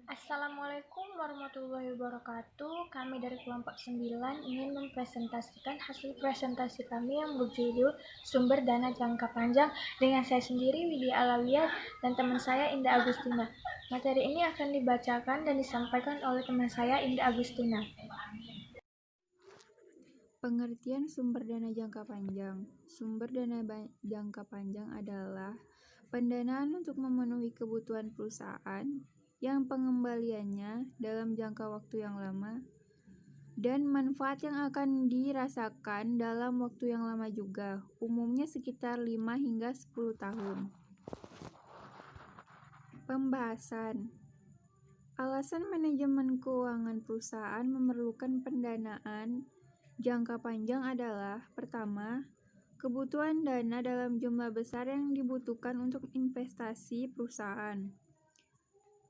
Assalamualaikum warahmatullahi wabarakatuh. Kami dari kelompok 9 ingin mempresentasikan hasil presentasi kami yang berjudul Sumber Dana Jangka Panjang dengan saya sendiri, Widya Alawiyah, dan teman saya, Indah Agustina. Materi ini akan dibacakan dan disampaikan oleh teman saya, Indah Agustina. Pengertian sumber dana jangka panjang. Sumber dana jangka panjang adalah pendanaan untuk memenuhi kebutuhan perusahaan yang pengembaliannya dalam jangka waktu yang lama dan manfaat yang akan dirasakan dalam waktu yang lama juga, umumnya sekitar 5 hingga 10 tahun. Pembahasan. Alasan manajemen keuangan perusahaan memerlukan pendanaan jangka panjang adalah: pertama, kebutuhan dana dalam jumlah besar yang dibutuhkan untuk investasi perusahaan.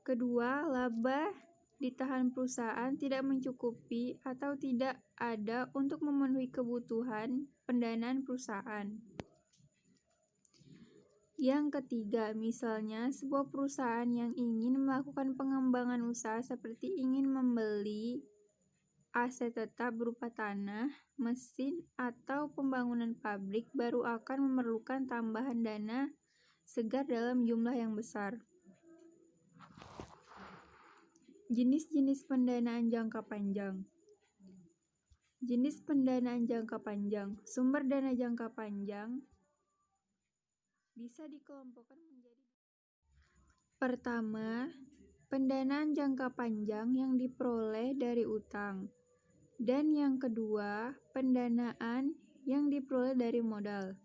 Kedua, laba ditahan perusahaan tidak mencukupi atau tidak ada untuk memenuhi kebutuhan pendanaan perusahaan. Yang ketiga, misalnya sebuah perusahaan yang ingin melakukan pengembangan usaha seperti ingin membeli aset tetap berupa tanah, mesin, atau pembangunan pabrik baru akan memerlukan tambahan dana segar dalam jumlah yang besar. Jenis-jenis pendanaan jangka panjang. Jenis pendanaan jangka panjang. Sumber dana jangka panjang bisa dikelompokkan menjadi: pertama, pendanaan jangka panjang yang diperoleh dari utang. Dan yang kedua, pendanaan yang diperoleh dari modal.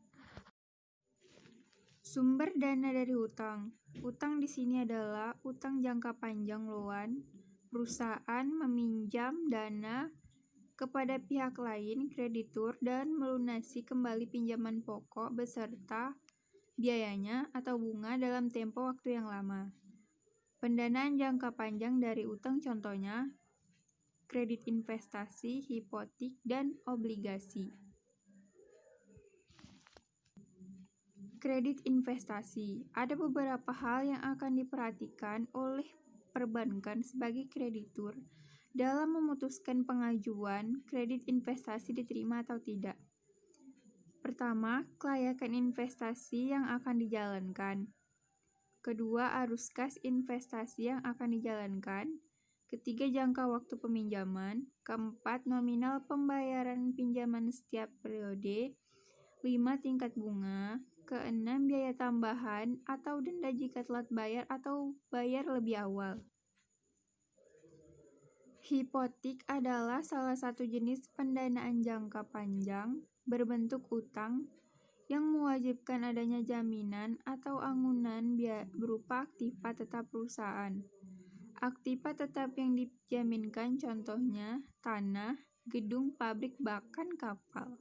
Sumber dana dari utang. Utang di sini adalah utang jangka panjang loan. Perusahaan meminjam dana kepada pihak lain, kreditur, dan melunasi kembali pinjaman pokok beserta biayanya atau bunga dalam tempo waktu yang lama. Pendanaan jangka panjang dari utang contohnya kredit investasi, hipotek, dan obligasi. Kredit investasi. Ada beberapa hal yang akan diperhatikan oleh perbankan sebagai kreditur dalam memutuskan pengajuan kredit investasi diterima atau tidak. Pertama, kelayakan investasi yang akan dijalankan. Kedua, arus kas investasi yang akan dijalankan. Ketiga, jangka waktu peminjaman. Keempat, nominal pembayaran pinjaman setiap periode. 5, tingkat bunga. Keenam, biaya tambahan atau denda jika telat bayar atau bayar lebih awal. Hipotek adalah salah satu jenis pendanaan jangka panjang berbentuk utang yang mewajibkan adanya jaminan atau anggunan berupa aktiva tetap perusahaan. Aktiva tetap yang dijaminkan contohnya tanah, gedung, pabrik, bahkan kapal.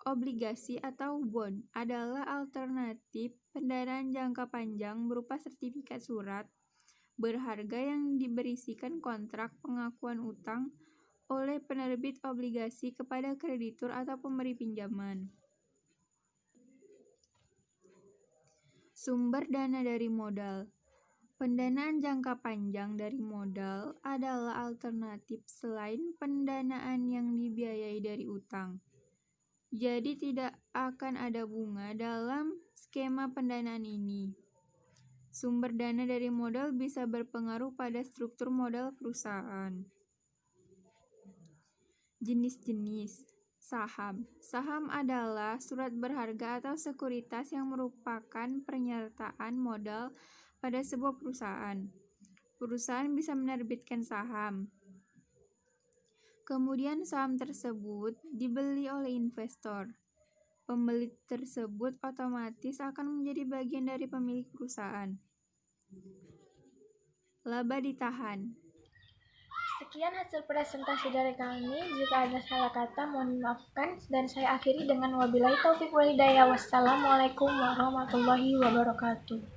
Obligasi atau bond adalah alternatif pendanaan jangka panjang berupa sertifikat surat berharga yang berisikan kontrak pengakuan utang oleh penerbit obligasi kepada kreditur atau pemberi pinjaman. Sumber dana dari modal. Pendanaan jangka panjang dari modal adalah alternatif selain pendanaan yang dibiayai dari utang. Jadi tidak akan ada bunga dalam skema pendanaan ini. Sumber dana dari modal bisa berpengaruh pada struktur modal perusahaan. Jenis-jenis saham. Saham adalah surat berharga atau sekuritas yang merupakan penyertaan modal pada sebuah perusahaan. Perusahaan bisa menerbitkan saham. Kemudian saham tersebut dibeli oleh investor. Pembeli tersebut otomatis akan menjadi bagian dari pemilik perusahaan. Laba ditahan. Sekian hasil presentasi dari kami. Jika ada salah kata, mohon dimaafkan. Dan saya akhiri dengan wabillahi taufiq wal hidayah. Wassalamualaikum warahmatullahi wabarakatuh.